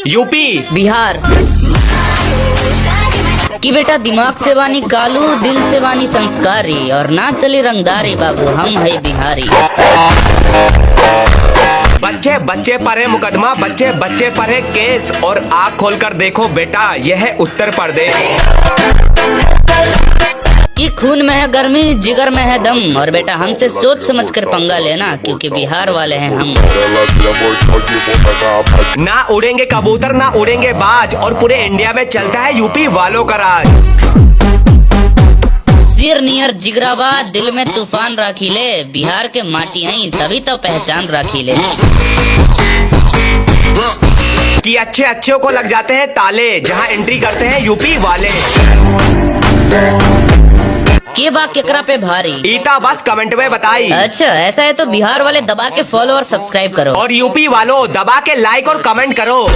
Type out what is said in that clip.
UP. Bihar. कि बेटा दिमाग से बानी कालू, दिल से बानी संस्कारी, और ना चली रंगदारी बाबू, हम है बिहारी। बच्चे बच्चे पर है मुकदमा, बच्चे बच्चे पर है केस, और आँख खोलकर देखो बेटा यह है उत्तर प्रदेश। कि खून में है गर्मी, जिगर में है दम, और बेटा हमसे सोच समझ कर पंगा लेना, क्योंकि बिहार वाले हैं हम। ना उड़ेंगे कबूतर ना उड़ेंगे बाज, और पूरे इंडिया में चलता है यूपी वालों का राज। सिर नियर जिगराबाद, दिल में तूफान राखी ले, बिहार के माटी हैं तभी तो पहचान राखी ले। कि अच्छे अच्छों को लग जाते हैं ताले, जहां एंट्री करते हैं यूपी वाले। के बा केकरा पे भारी, ईटा बस कमेंट में बताई। अच्छा ऐसा है तो बिहार वाले दबा के फॉलो और सब्सक्राइब करो, और यूपी वालों दबा के लाइक और कमेंट करो।